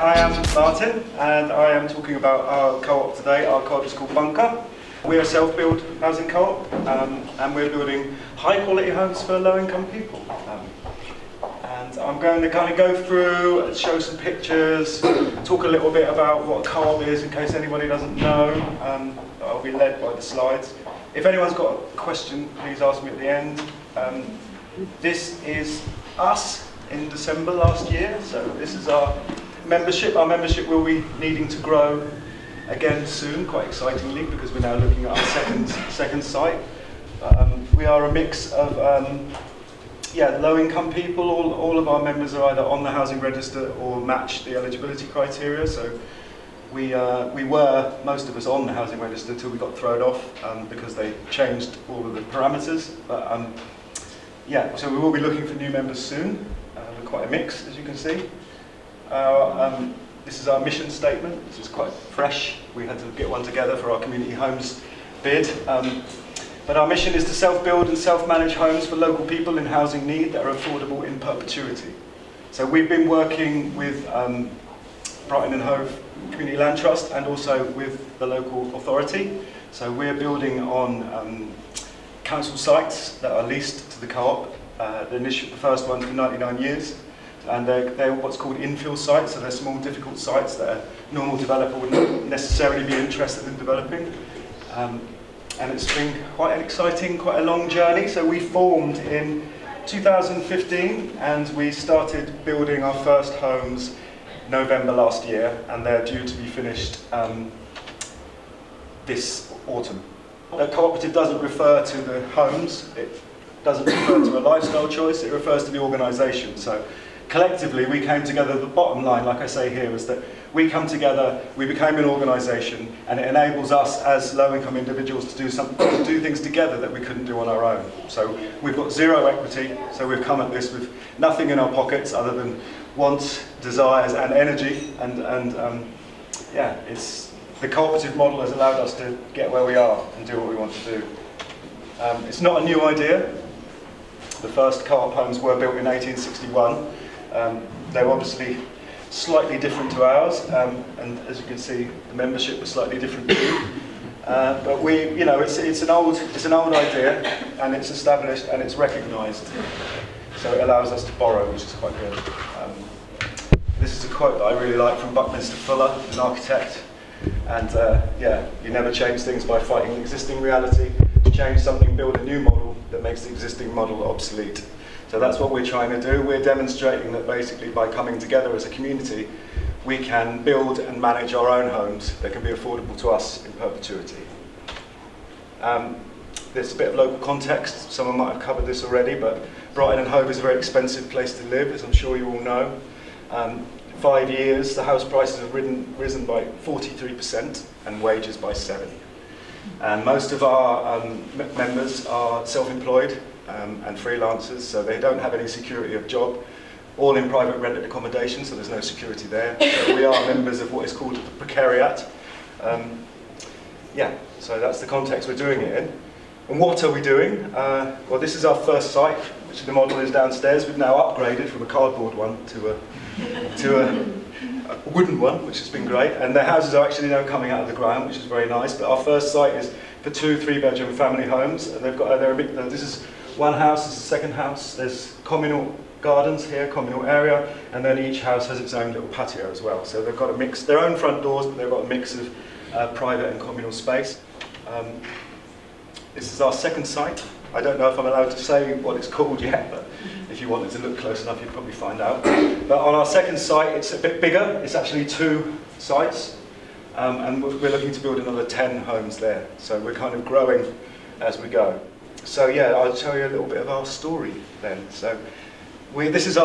I am Martyn, and I am talking about our co-op today. Our co-op is called Bunker. We're a self-build housing co-op, and we're building high-quality homes for low-income people. And I'm going to kind of go through, show some pictures, talk a little bit about what a co-op is in case anybody doesn't know. I'll be led by the slides. If anyone's got a question, please ask me at the end. This is us in December last year, so this is our membership. Our membership will be needing to grow again soon, quite excitingly, because we're now looking at our second site. We are a mix of low-income people. All of our members are either on the housing register or match the eligibility criteria. So we were, most of us, on the housing register until we got thrown off because they changed all of the parameters. But so we will be looking for new members soon. We're quite a mix, as you can see. This is our mission statement, which is quite fresh. We had to get one together for our community homes bid. But our mission is to self-build and self-manage homes for local people in housing need that are affordable in perpetuity. So we've been working with Brighton and Hove Community Land Trust and also with the local authority. So we're building on council sites that are leased to the co-op. The first one for 99 years. And they're what's called infill sites, so they're small, difficult sites that a normal developer wouldn't necessarily be interested in developing. And it's been quite an exciting, quite a long journey. So we formed in 2015, and we started building our first homes November last year, and they're due to be finished this autumn. A cooperative doesn't refer to the homes, it doesn't refer to a lifestyle choice, it refers to the organisation. So collectively, we came together. The bottom line, like I say here, is that we come together, we became an organisation, and it enables us as low-income individuals to do things together that we couldn't do on our own. So we've got zero equity, so we've come at this with nothing in our pockets other than wants, desires, and energy. It's the cooperative model has allowed us to get where we are and do what we want to do. It's not a new idea. The first co-op homes were built in 1861. They were obviously slightly different to ours, and as you can see, the membership was slightly different too. But it's an old idea, and it's established and it's recognised. So it allows us to borrow, which is quite good. This is a quote that I really like from Buckminster Fuller, an architect. And you never change things by fighting the existing reality. To change something, build a new model that makes the existing model obsolete. So that's what we're trying to do. We're demonstrating that basically by coming together as a community, we can build and manage our own homes that can be affordable to us in perpetuity. There's a bit of local context. Someone might have covered this already, but Brighton and Hove is a very expensive place to live, as I'm sure you all know. 5 years, the house prices have risen by 43% and wages by 7%. And most of our members are self-employed and freelancers, so they don't have any security of job, all in private rented accommodation, so there's no security there. So we are members of what is called the precariat. So that's the context we're doing it in. And what are we doing? Well, this is our first site, which the model is downstairs. We've now upgraded from a cardboard one to a wooden one, which has been great. And the houses are actually now coming out of the ground, which is very nice. But our first site is for 2 3-bedroom family homes. And this is one house, this is the second house. There's communal gardens here, communal area, and then each house has its own little patio as well. So they've got a mix, their own front doors, but they've got a mix of private and communal space. This is our second site. I don't know if I'm allowed to say what it's called yet, but if you wanted to look close enough, you'd probably find out. But on our second site, it's a bit bigger. It's actually 2 sites, and we're looking to build another 10 homes there. So we're kind of growing as we go. So I'll tell you a little bit of our story then. So this is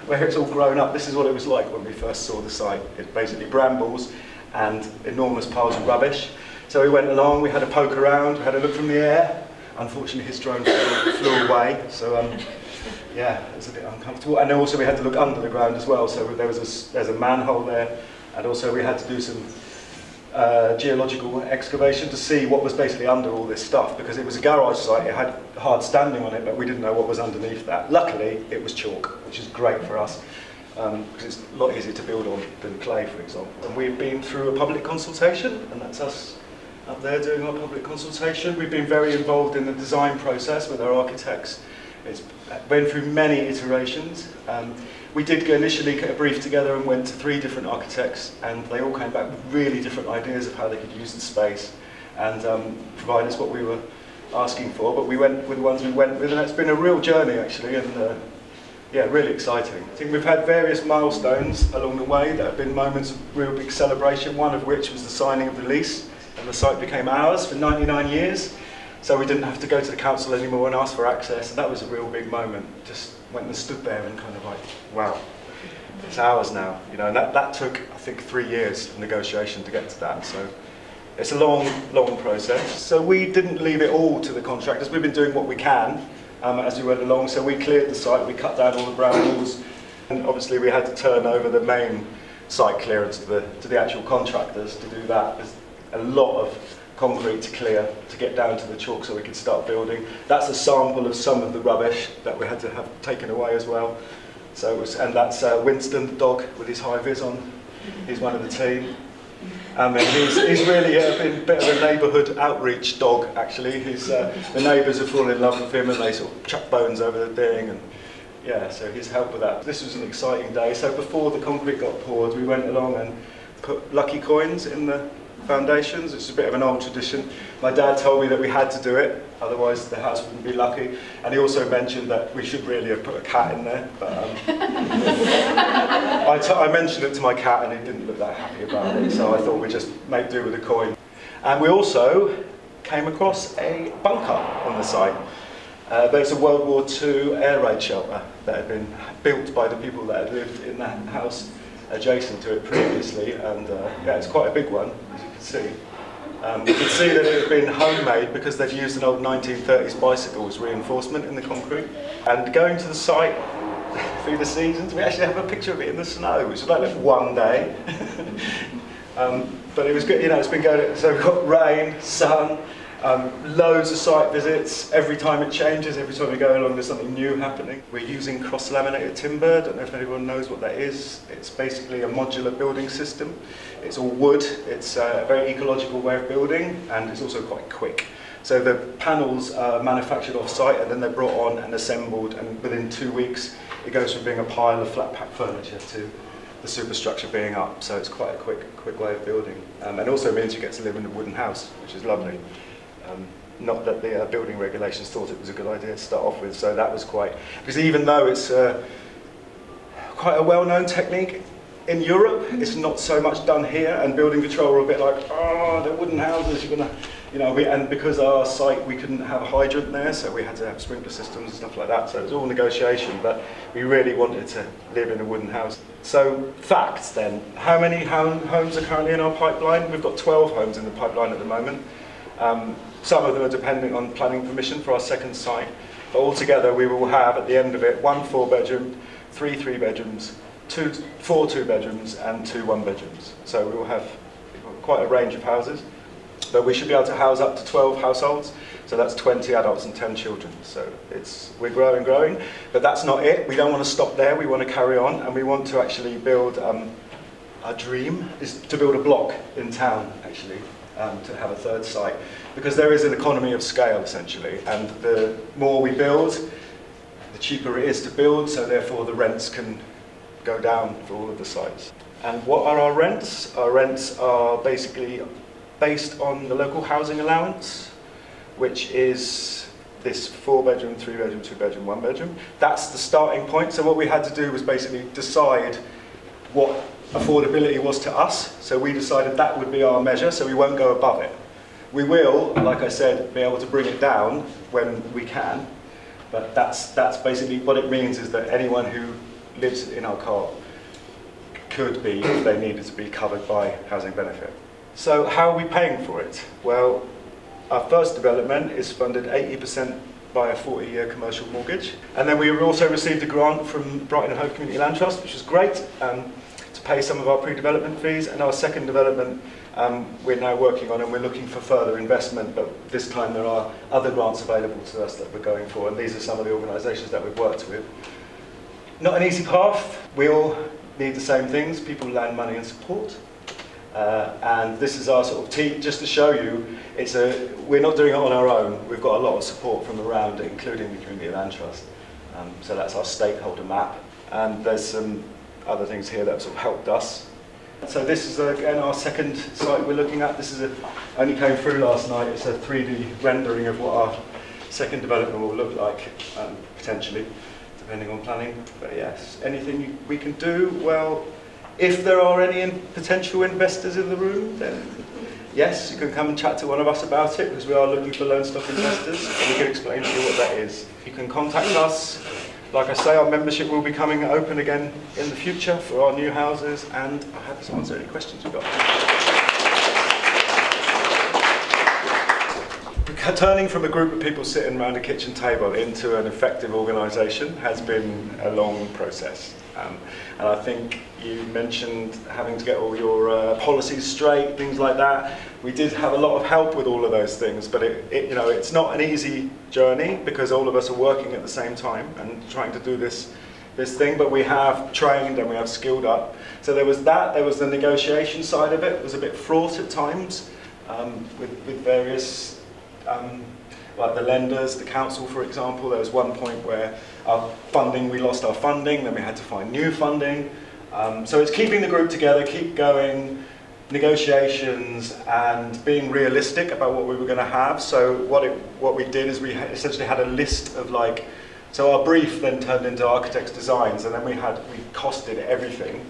where it's all grown up. This is what it was like when we first saw the site. It's basically brambles and enormous piles of rubbish. So we went along, we had a poke around, we had a look from the air. Unfortunately, his drone flew away, so it was a bit uncomfortable. And also we had to look under the ground as well. So there's a manhole there, and also we had to do some geological excavation to see what was basically under all this stuff, because it was a garage site. It had hard standing on it, but we didn't know what was underneath that. Luckily, it was chalk, which is great for us. because it's a lot easier to build on than clay, for example. And we've been through a public consultation, and that's us up there doing our public consultation. We've been very involved in the design process with our architects. It's went through many iterations. We did initially get a brief together and went to 3 different architects, and they all came back with really different ideas of how they could use the space and provide us what we were asking for. But we went with the ones we went with, and it's been a real journey actually, and yeah, really exciting. I think we've had various milestones along the way that have been moments of real big celebration, one of which was the signing of the lease, and the site became ours for 99 years. So we didn't have to go to the council anymore and ask for access, and that was a real big moment. Just went and stood there and kind of like, wow, it's ours now. You know, and that took, I think, 3 years of negotiation to get to that. So it's a long, long process. So we didn't leave it all to the contractors. We've been doing what we can as we went along. So we cleared the site, we cut down all the brown walls, and obviously we had to turn over the main site clearance to the actual contractors to do that. There's a lot of concrete to clear to get down to the chalk so we could start building. That's a sample of some of the rubbish that we had to have taken away as well. So it was, and that's Winston, the dog, with his high vis on. He's one of the team. And he's really been a bit of a neighbourhood outreach dog, actually. The neighbours have fallen in love with him, and they sort of chuck bones over the thing. And yeah, so he's helped with that. This was an exciting day. So before the concrete got poured, we went along and put lucky coins in the foundations. It's a bit of an old tradition. My dad told me that we had to do it, otherwise the house wouldn't be lucky. And he also mentioned that we should really have put a cat in there. But I mentioned it to my cat, and he didn't look that happy about it. So I thought we'd just make do with a coin. And we also came across a bunker on the site. But it's a World War II air raid shelter that had been built by the people that had lived in that house adjacent to it previously, and yeah, it's quite a big one, as you can see. You can see that it had been homemade because they'd used an old 1930s bicycle as reinforcement in the concrete. And going to the site through the seasons, we actually have a picture of it in the snow, which was like one day. But it was good, you know, it's been going, so we've got rain, sun, loads of site visits. Every time it changes, every time we go along there's something new happening. We're using cross-laminated timber. I don't know if anyone knows what that is. It's basically a modular building system. It's all wood. It's a very ecological way of building, and it's also quite quick. So the panels are manufactured off-site, and then they're brought on and assembled, and within 2 weeks it goes from being a pile of flat-pack furniture to the superstructure being up. So it's quite a quick way of building. And also means you get to live in a wooden house, which is lovely. Not that the building regulations thought it was a good idea to start off with, so that was quite, because even though it's quite a well-known technique in Europe, it's not so much done here, and building control were a bit like, oh, the wooden houses, you're gonna, you know, and because our site, we couldn't have a hydrant there, so we had to have sprinkler systems and stuff like that, so it was all negotiation, but we really wanted to live in a wooden house. So, facts then, how many homes are currently in our pipeline? We've got 12 homes in the pipeline at the moment. Some of them are depending on planning permission for our second site, but altogether we will have at the end of it 1 4-bedroom, 3 3-bedrooms, 4 2-bedrooms and 2 1-bedrooms. So we will have quite a range of houses, but we should be able to house up to 12 households, so that's 20 adults and 10 children. So we're growing, but that's not it. We don't want to stop there, we want to carry on, and we want to actually build, our dream is to build a block in town actually. To have a third site, because there is an economy of scale essentially, and the more we build, the cheaper it is to build, so therefore the rents can go down for all of the sites. And what are our rents? Our rents are basically based on the local housing allowance, which is this 4-bedroom, 3-bedroom, 2-bedroom, 1-bedroom. That's the starting point. So what we had to do was basically decide what affordability was to us, so we decided that would be our measure, so we won't go above it. We will, like I said, be able to bring it down when we can, but that's basically what it means, is that anyone who lives in our co-op could be, if they needed to be, covered by housing benefit. So how are we paying for it? Well, our first development is funded 80% by a 40-year commercial mortgage, and then we also received a grant from Brighton and Hove Community Land Trust, which was great, to pay some of our pre-development fees. And our second development we're now working on, and we're looking for further investment, but this time there are other grants available to us that we're going for, and these are some of the organisations that we've worked with. Not an easy path. We all need the same things: people, land, money and support. And this is our sort of team, just to show you, we're not doing it on our own. We've got a lot of support from around it, including the Community Land Trust. So that's our stakeholder map. And there's some other things here that have sort of helped us. So this is again our second site we're looking at. This is only came through last night. It's a 3D rendering of what our second development will look like, potentially, depending on planning. But yes, anything we can do, well, if there are any potential investors in the room, then yes, you can come and chat to one of us about it, because we are looking for loan stock investors, and we can explain to you what that is. You can contact us. Like I say, our membership will be coming open again in the future for our new houses, and I'm happy to answer any questions you've got. Turning from a group of people sitting around a kitchen table into an effective organisation has been a long process. And I think you mentioned having to get all your policies straight, things like that. We did have a lot of help with all of those things, but it's not an easy journey, because all of us are working at the same time and trying to do this thing, but we have trained and we have skilled up. So there was that, there was the negotiation side of it. It was a bit fraught at times with various like the lenders, the council, for example. There was one point where we lost our funding, then we had to find new funding. So it's keeping the group together, keep going, negotiations, and being realistic about what we were going to have. So what we did is we essentially had a list of so our brief then turned into architect's designs, and then we costed everything.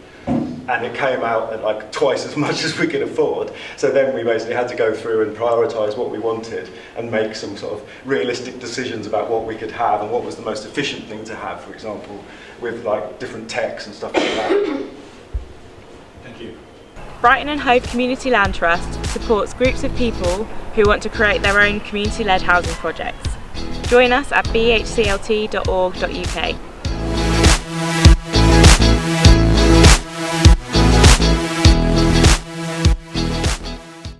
And it came out at twice as much as we could afford. So then we basically had to go through and prioritise what we wanted and make some sort of realistic decisions about what we could have and what was the most efficient thing to have, for example, with different techs and stuff like that. Thank you. Brighton and Hove Community Land Trust supports groups of people who want to create their own community-led housing projects. Join us at bhclt.org.uk.